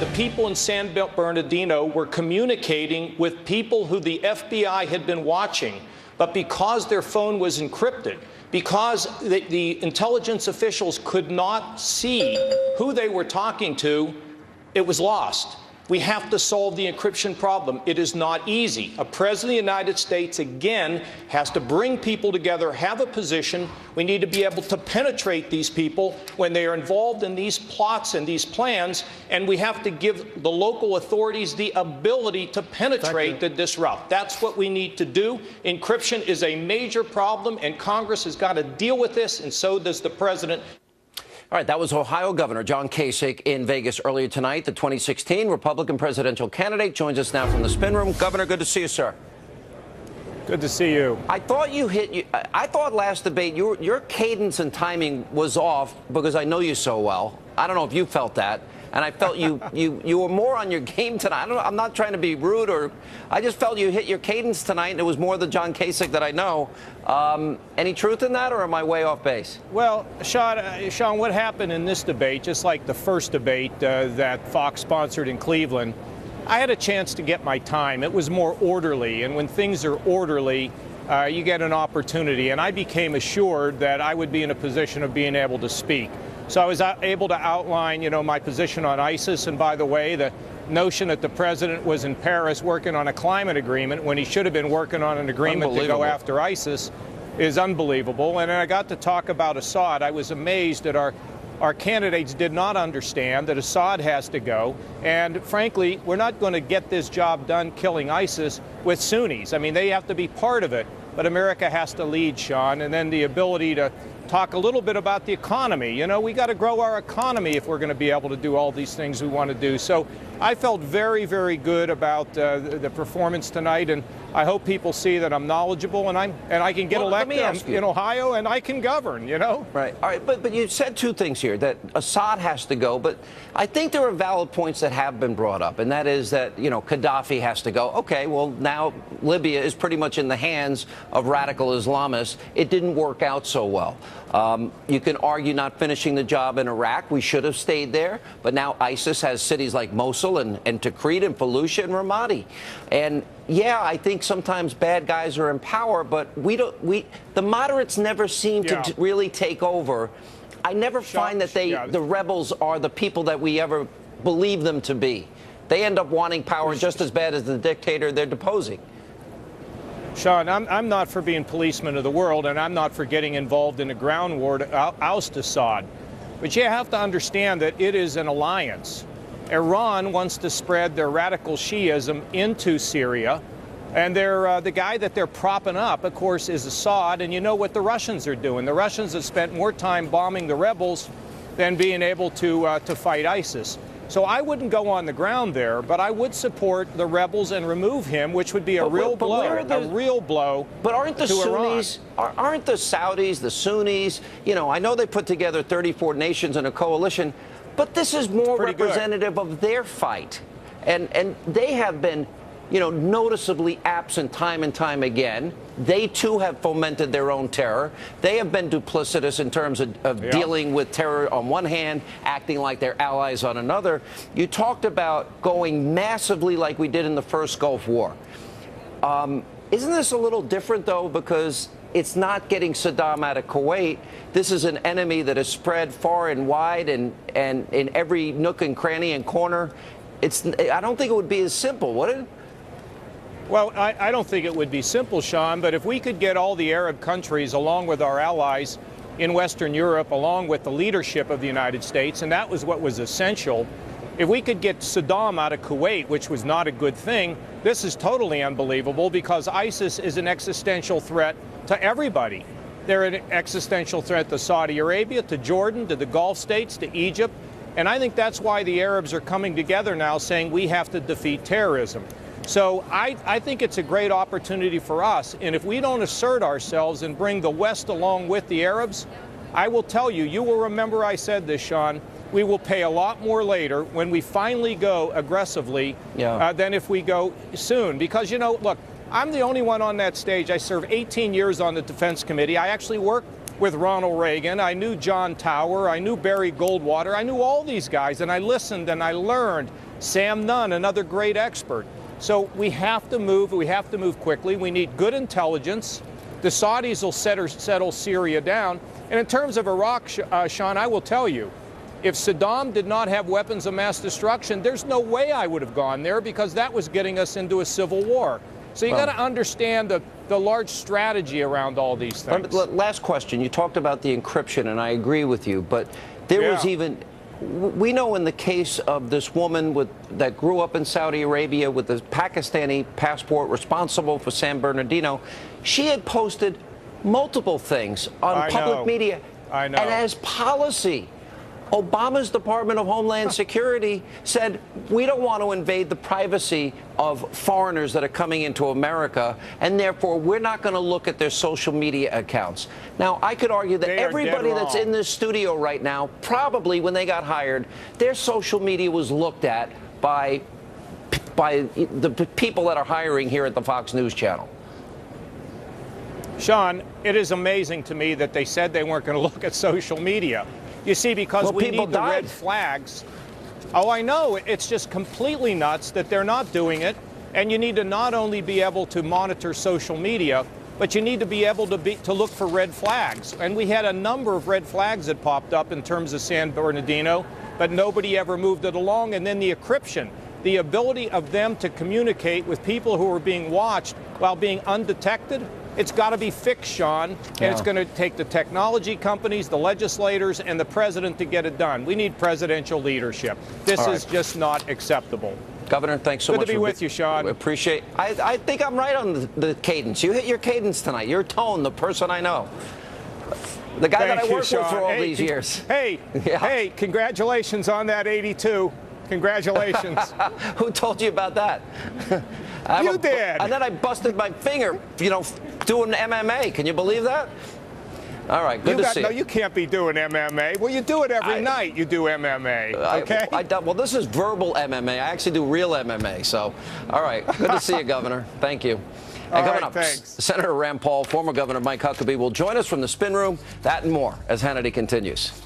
The people in San Bernardino were communicating with people who the FBI had been watching, but because their phone was encrypted, because the intelligence officials could not see who they were talking to, it was lost. We have to solve the encryption problem. It is not easy. A president of the United States, again, has to bring people together, have a position. We need to be able to penetrate these people when they are involved in these plots and these plans, and we have to give the local authorities the ability to penetrate, to disrupt. That's what we need to do. Encryption is a major problem, and Congress has got to deal with this, and so does the president. All right, that was Ohio Governor John Kasich in Vegas earlier tonight. The 2016 Republican presidential candidate joins us now from the spin room. Governor, good to see you, sir. Good to see you. I thought I thought last debate your cadence and timing was off because I know you so well. I don't know if you felt that. And I felt you were more on your game tonight. I'm not trying to be rude, I just felt you hit your cadence tonight, and it was more the John Kasich that I know. Any truth in that, or am I way off base? Well, Sean, what happened in this debate, just like the first debate that Fox sponsored in Cleveland, I had a chance to get my time. It was more orderly, and when things are orderly, you get an opportunity. And I became assured that I would be in a position of being able to speak. So I was able to outline, my position on ISIS. And by the way, the notion that the president was in Paris working on a climate agreement when he should have been working on an agreement to go after ISIS is unbelievable. And I got to talk about Assad. I was amazed that our candidates did not understand that Assad has to go. And frankly, we're not going to get this job done killing ISIS with Sunnis. I mean, they have to be part of it. But America has to lead, Sean, and then the ability to talk a little bit about the economy. We got to grow our economy if we're going to be able to do all these things we want to do. So I felt very, very good about the performance tonight, and I hope people see that I'm knowledgeable and I can get elected in Ohio and I can govern. Right. All right. But you said two things here, that Assad has to go, but I think there are valid points that have been brought up, and that is that Gaddafi has to go. Okay, well now Libya is pretty much in the hands of radical Islamists. It didn't work out so well. You can argue not finishing the job in Iraq. We should have stayed there. But now ISIS has cities like Mosul and Tikrit and Fallujah and Ramadi. And yeah, I think sometimes bad guys are in power, but the moderates never seem to really take over. I never find that the rebels are the people that we ever believe them to be. They end up wanting power just as bad as the dictator they're deposing. Sean, I'm not for being policeman of the world, and I'm not for getting involved in a ground war to oust Assad. But you have to understand that it is an alliance. Iran wants to spread their radical Shiism into Syria, and the guy that they're propping up, of course, is Assad. And you know what the Russians are doing. The Russians have spent more time bombing the rebels than being able to fight ISIS. So I wouldn't go on the ground there, but I would support the rebels and remove him, which would be a real blow. But aren't the Sunnis, aren't the Saudis, the Sunnis, I know they put together 34 nations in a coalition, but this is more representative of their fight. And they have been, noticeably absent time and time again. They, too, have fomented their own terror. They have been duplicitous in terms of dealing with terror on one hand, acting like they're allies on another. You talked about going massively like we did in the first Gulf War. Isn't this a little different, though, because it's not getting Saddam out of Kuwait? This is an enemy that is spread far and wide and in every nook and cranny and corner. I don't think it would be as simple, would it? Well, I don't think it would be simple, Sean, but if we could get all the Arab countries, along with our allies in Western Europe, along with the leadership of the United States, and that was what was essential, if we could get Saddam out of Kuwait, which was not a good thing, this is totally unbelievable because ISIS is an existential threat to everybody. They're an existential threat to Saudi Arabia, to Jordan, to the Gulf states, to Egypt, and I think that's why the Arabs are coming together now saying we have to defeat terrorism. So I think it's a great opportunity for us. And if we don't assert ourselves and bring the West along with the Arabs, I will tell you, you will remember I said this, Sean, we will pay a lot more later when we finally go aggressively than if we go soon. Because, look, I'm the only one on that stage. I served 18 years on the Defense Committee. I actually worked with Ronald Reagan. I knew John Tower. I knew Barry Goldwater. I knew all these guys, and I listened and I learned. Sam Nunn, another great expert. So we have to move. We have to move quickly. We need good intelligence. The Saudis will settle Syria down. And in terms of Iraq, Sean, I will tell you, if Saddam did not have weapons of mass destruction, there's no way I would have gone there, because that was getting us into a civil war. So you got to understand the large strategy around all these things. Last question. You talked about the encryption, and I agree with you, but there was even, we know in the case of this woman that grew up in Saudi Arabia with the Pakistani passport responsible for San Bernardino, she had posted multiple things on public media. I know. And as policy, Obama's Department of Homeland Security said, we don't want to invade the privacy of foreigners that are coming into America, and therefore we're not going to look at their social media accounts. Now, I could argue that everybody that's in this studio right now, probably when they got hired, their social media was looked at by the people that are hiring here at the Fox News Channel. Sean, it is amazing to me that they said they weren't going to look at social media. You see, because we need the red flags. Oh, I know. It's just completely nuts that they're not doing it. And you need to not only be able to monitor social media, but you need to be able to look for red flags. And we had a number of red flags that popped up in terms of San Bernardino, but nobody ever moved it along. And then the encryption, the ability of them to communicate with people who are being watched while being undetected. It's got to be fixed, Sean, and it's going to take the technology companies, the legislators, and the president to get it done. We need presidential leadership. This is just not acceptable. Governor, thanks so much. Good to be with you, Sean. Appreciate. I think I'm right on the cadence. You hit your cadence tonight. Your tone, the person I know. The guy that I worked with for all these years. Hey, congratulations on that 82. Congratulations. Who told you about that? You did. And then I busted my finger, doing MMA. Can you believe that? All right, good to see you. No, you can't be doing MMA. Well, you do it every night. You do MMA, okay? Well, this is verbal MMA. I actually do real MMA. So, all right, good to see you, Governor. Thank you. And coming up, Senator Rand Paul, former Governor Mike Huckabee will join us from the spin room. That and more as Hannity continues.